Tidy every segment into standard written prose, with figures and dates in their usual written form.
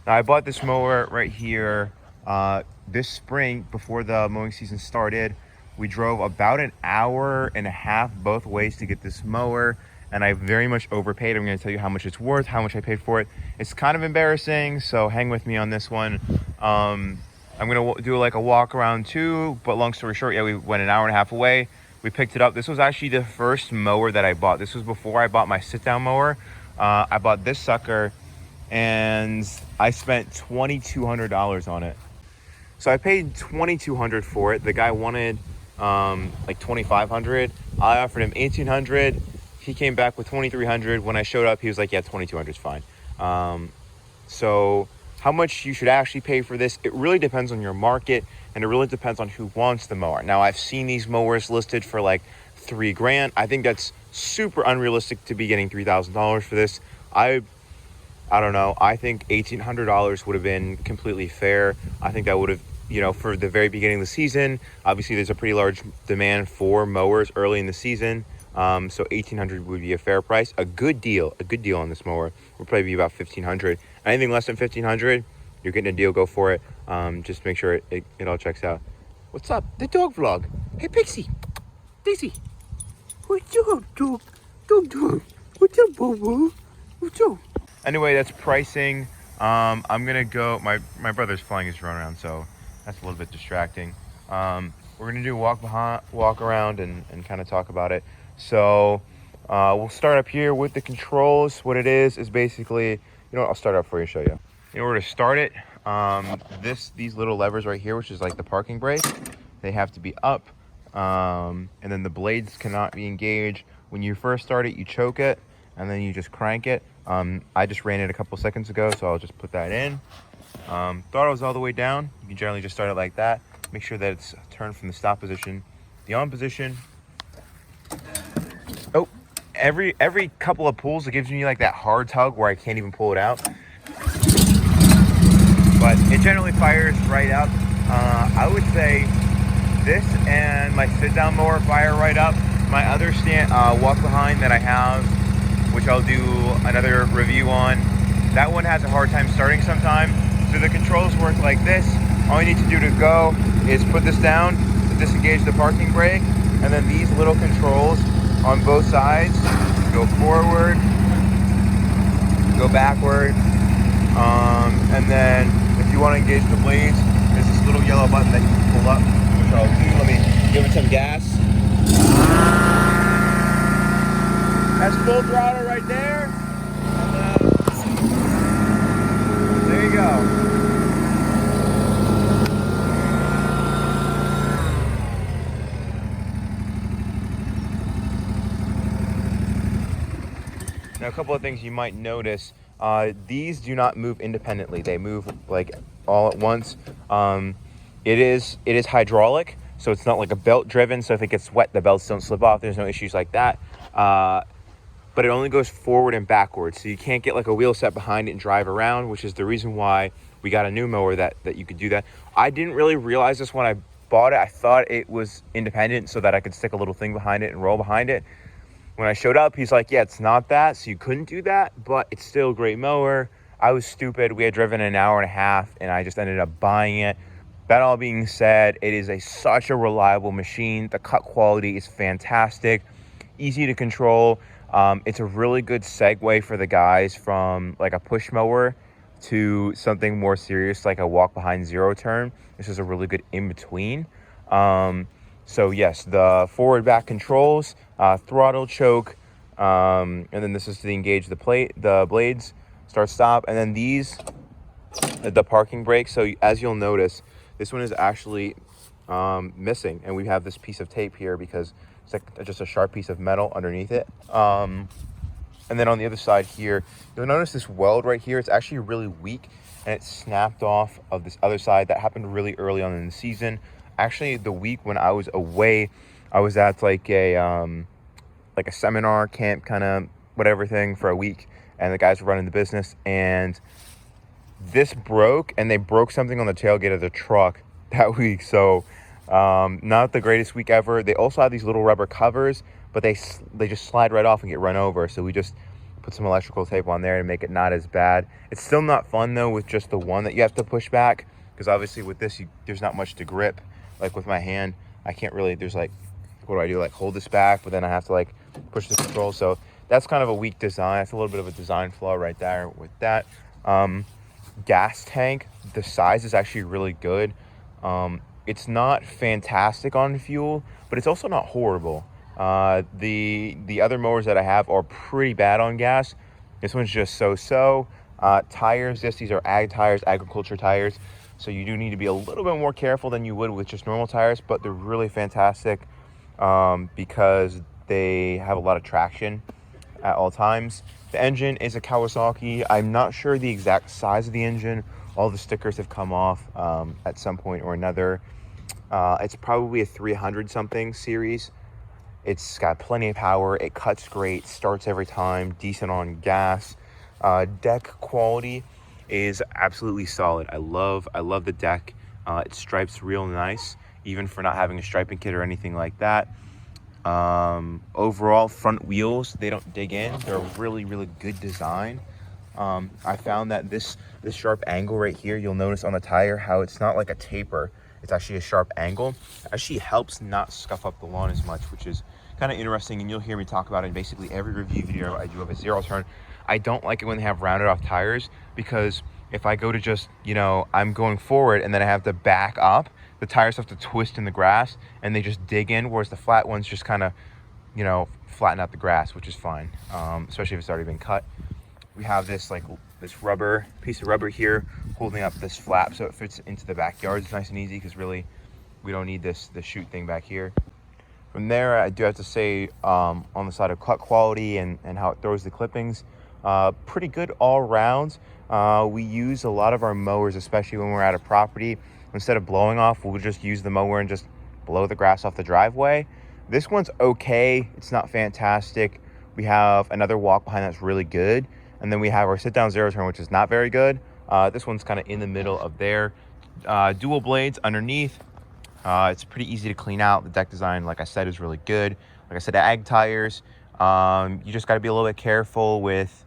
Now, I bought this mower right here this spring before the mowing season started. We drove about an hour and a half both ways to get this mower, and I very much overpaid. I'm going to tell you how much it's worth, how much I paid for it. It's kind of embarrassing, so hang with me on this one. I'm going to do like a walk around too, but long story short, yeah, we went an hour and a half away. We picked it up. This was actually the first mower that I bought. This was before I bought my sit-down mower. I bought this sucker, and I spent $2,200 on it. So I paid $2,200 for it. The guy wanted like $2,500. I offered him $1,800. He came back with $2,300. When I showed up, he was like, yeah, $2,200 is fine. So how much you should actually pay for this, it really depends on your market, and it really depends on who wants the mower. Now, I've seen these mowers listed for like $3,000. I think that's super unrealistic to be getting $3,000 for this. I don't know. I think $1,800 would have been completely fair. I think that would have, for the very beginning of the season, obviously there's a pretty large demand for mowers early in the season. So $1,800 would be a fair price. A good deal on this mower would probably be about $1,500. Anything less than $1,500, you're getting a deal. Go for it. Just make sure it all checks out. What's up? The dog vlog. Hey, Pixie. Daisy. What's up, dog? Dog. What's up, Bobo? What's up? Anyway, that's pricing. I'm gonna go. My brother's flying his drone around, so that's a little bit distracting. We're gonna do a walk around and kind of talk about it. So we'll start up here with the controls. What it is basically, I'll start up for you and show you. In order to start it, these little levers right here, which is like the parking brake, they have to be up, and then the blades cannot be engaged. When you first start it, you choke it, and then you just crank it. I just ran it a couple seconds ago, so I'll just put that in. Throttle is all the way down. You can generally just start it like that. Make sure that it's turned from the stop position, the on position. Oh, every couple of pulls, it gives me like that hard tug where I can't even pull it out. But it generally fires right up. I would say this and my sit-down mower fire right up. My other walk behind that I have, which I'll do another review on, that one has a hard time starting sometimes. So the controls work like this. All you need to do to go is put this down, disengage the parking brake, and then these little controls on both sides go forward, go backward, and then if you want to engage the blades, there's this little yellow button that you can pull up, which I'll do. Let me give it some gas. That's full throttle right there. And there you go. Now, a couple of things you might notice. These do not move independently. They move like all at once. It is hydraulic, so it's not like a belt driven. So if it gets wet, the belts don't slip off. There's no issues like that. But it only goes forward and backwards. So you can't get like a wheel set behind it and drive around, which is the reason why we got a new mower that you could do that. I didn't really realize this when I bought it. I thought it was independent so that I could stick a little thing behind it and roll behind it. When I showed up, he's like, yeah, it's not that, so you couldn't do that, but it's still a great mower. I was stupid. We had driven an hour and a half, and I just ended up buying it. That all being said, it is such a reliable machine. The cut quality is fantastic, easy to control. It's a really good segue for the guys from like a push mower to something more serious like a walk behind zero turn. This is a really good in-between. So yes, the forward back controls, throttle, choke, and then this is to engage the blades, start, stop, and then these, the parking brake. So as you'll notice, this one is actually missing, and we have this piece of tape here because it's like just a sharp piece of metal underneath it. And then on the other side here, you'll notice this weld right here. It's actually really weak, and it snapped off of this other side. That happened really early on in the season. Actually, the week when I was away, I was at like a seminar camp kind of whatever thing for a week, and the guys were running the business, and this broke, and they broke something on the tailgate of the truck that week. So not the greatest week ever. They also have these little rubber covers, but they just slide right off and get run over. So we just put some electrical tape on there and make it not as bad. It's still not fun though with just the one that you have to push back, because obviously with this there's not much to grip. Like with my hand, I can't really, there's like, what do I do? Like hold this back, but then I have to like push the control. So that's kind of a weak design. That's a little bit of a design flaw right there with that. Gas tank, the size is actually really good. It's not fantastic on fuel, but it's also not horrible. The other mowers that I have are pretty bad on gas. This one's just so-so. Tires, these are ag tires, agriculture tires. So you do need to be a little bit more careful than you would with just normal tires, but they're really fantastic because they have a lot of traction at all times. The engine is a Kawasaki. I'm not sure the exact size of the engine. All the stickers have come off at some point or another. It's probably a 300 something series. It's got plenty of power. It cuts great, starts every time, decent on gas. Deck quality is absolutely solid. I love the deck. It stripes real nice, even for not having a striping kit or anything like that. Overall, front wheels, they don't dig in. They're a really good design. I found that this sharp angle right here, you'll notice on the tire how it's not like a taper. It's actually a sharp angle. It actually helps not scuff up the lawn as much, which is kind of interesting, and you'll hear me talk about it in basically every review video I do of a zero turn. I don't like it when they have rounded off tires, because if I go to just, I'm going forward and then I have to back up, the tires have to twist in the grass and they just dig in, whereas the flat ones just kind of, flatten out the grass, which is fine, especially if it's already been cut. We have this piece of rubber here holding up this flap so it fits into the backyard. It's nice and easy because really we don't need this chute thing back here. From there, I do have to say on the side of cut quality and how it throws the clippings, pretty good all around. We use a lot of our mowers, especially when we're at a property, instead of blowing off, we'll just use the mower and just blow the grass off the driveway. This one's okay. It's not fantastic. We have another walk behind that's really good. And then we have our sit down zero turn, which is not very good. This one's kind of in the middle of there. Dual blades underneath. It's pretty easy to clean out. The deck design, like I said, is really good. Like I said, ag tires. You just got to be a little bit careful with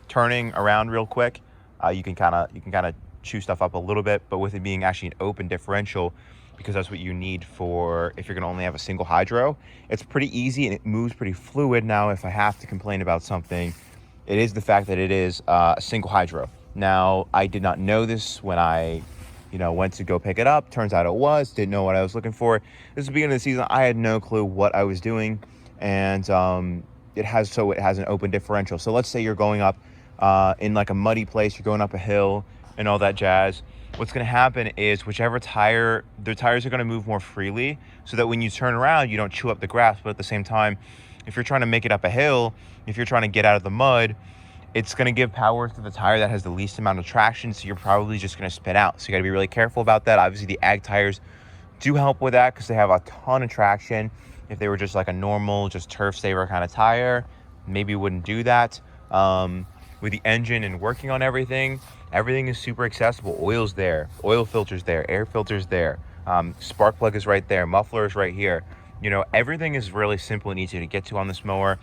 turning around real quick. You can kind of chew stuff up a little bit, but with it being actually an open differential, because that's what you need for if you're going to only have a single hydro, it's pretty easy and it moves pretty fluid. Now, if I have to complain about something, it is the fact that it is a single hydro. Now, I did not know this when I went to go pick it up. Turns out it was. Didn't know what I was looking for. This is the beginning of the season. I had no clue what I was doing, and it has an open differential. So let's say you're going up in like a muddy place, you're going up a hill and all that jazz. What's going to happen is whichever tire, the tires are going to move more freely, so that when you turn around, you don't chew up the grass. But at the same time, if you're trying to make it up a hill, if you're trying to get out of the mud, it's going to give power to the tire that has the least amount of traction, so you're probably just going to spin out. So you got to be really careful about that. Obviously, the ag tires do help with that because they have a ton of traction. If they were just like a normal, just turf saver kind of tire, maybe wouldn't do that. With the engine and working on everything is super accessible. Oil's there, oil filter's there, air filter's there, spark plug is right there, muffler is right here. Everything is really simple and easy to get to on this mower.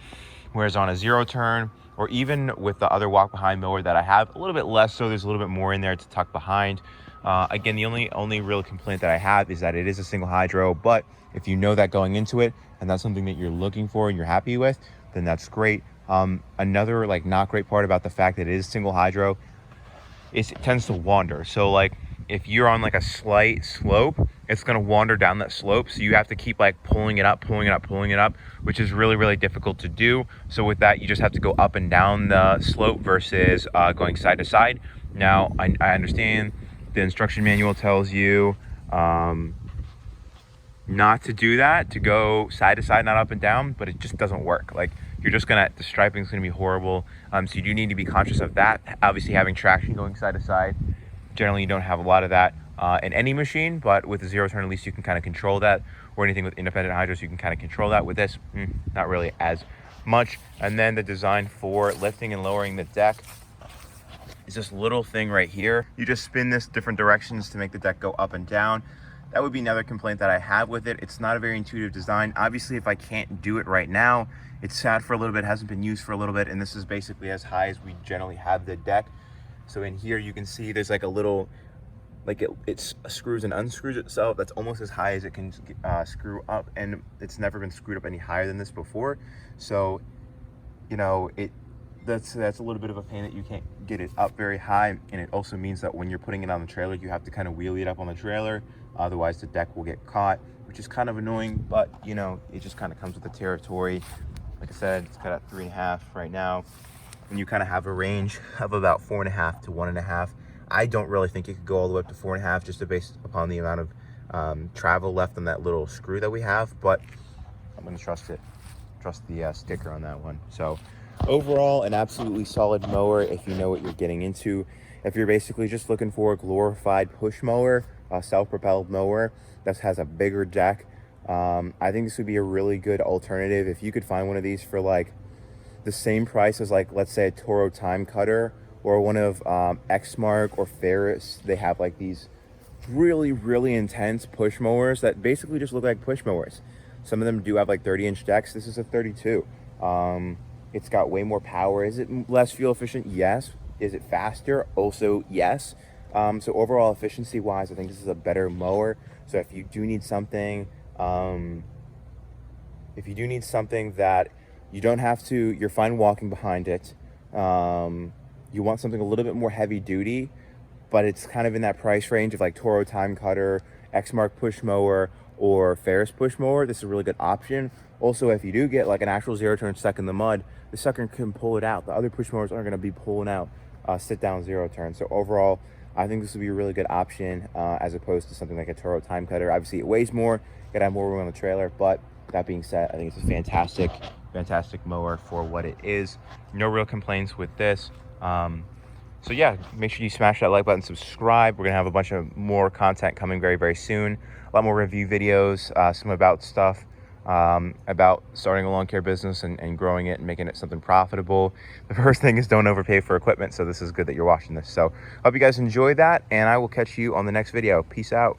Whereas on a zero turn, or even with the other walk behind mower that I have, a little bit less so. There's a little bit more in there to tuck behind. Again, the only real complaint that I have is that it is a single hydro, but if you know that going into it and that's something that you're looking for and you're happy with, then that's great. Another not great part about the fact that it is single hydro is it tends to wander. So if you're on a slight slope, it's going to wander down that slope. So you have to keep pulling it up, which is really difficult to do. So with that, you just have to go up and down the slope versus going side to side. Now, I understand the instruction manual tells you not to do that, to go side to side, not up and down, but it just doesn't work. You're just the striping is gonna be horrible. So you do need to be conscious of that. Obviously, having traction going side to side, generally you don't have a lot of that in any machine, but with the zero turn, at least you can kind of control that, or anything with independent hydros, you can kind of control that. With this, not really as much. And then the design for lifting and lowering the deck is this little thing right here. You just spin this different directions to make the deck go up and down. that would be another complaint that I have with it. It's not a very intuitive design. Obviously, if I can't do it right now, it's sat for a little bit, hasn't been used for a little bit, and this is basically as high as we generally have the deck. So in here you can see there's like a little, like it screws and unscrews itself. That's almost as high as it can screw up, and it's never been screwed up any higher than this before. So, you know, that's a little bit of a pain that you can't get it up very high, and it also means that when you're putting it on the trailer, you have to kind of wheelie it up on the trailer, otherwise the deck will get caught, which is kind of annoying, but you know, it just kind of comes with the territory. Like I said, it's cut at 3.5 right now, and you kind of have a range of about 4.5 to 1.5. I don't really think it could go all the way up to 4.5 just based upon the amount of travel left on that little screw that we have, but I'm gonna trust the sticker on that one. So overall, an absolutely solid mower if you know what you're getting into. If you're basically just looking for a glorified push mower, a self-propelled mower that has a bigger deck, I think this would be a really good alternative. If you could find one of these for like the same price as, like, let's say a Toro Time Cutter or one of Exmark or Ferris, they have like these really intense push mowers that basically just look like push mowers. Some of them do have like 30-inch decks. This is a 32. It's got way more power. Is it less fuel efficient? Yes. Is it faster? Also yes. So overall efficiency wise, I think this is a better mower. So if you do need something, that you don't have to, you're fine walking behind it, you want something a little bit more heavy duty, but it's kind of in that price range of like Toro Time Cutter, Exmark push mower, or Ferris push mower, this is a really good option. Also, if you do get like an actual zero turn stuck in the mud, the sucker can pull it out. The other push mowers aren't going to be pulling out sit down zero turn. So overall, I think this would be a really good option as opposed to something like a Toro Time Cutter. Obviously, it weighs more, gotta have more room on the trailer, but that being said, I think it's a fantastic mower for what it is. No real complaints with this. So yeah, make sure you smash that like button, subscribe. We're gonna have a bunch of more content coming very soon. A lot more review videos, some about stuff, about starting a lawn care business and growing it and making it something profitable. The first thing is don't overpay for equipment, so this is good that you're watching this. So hope you guys enjoy that, and I will catch you on the next video. Peace out.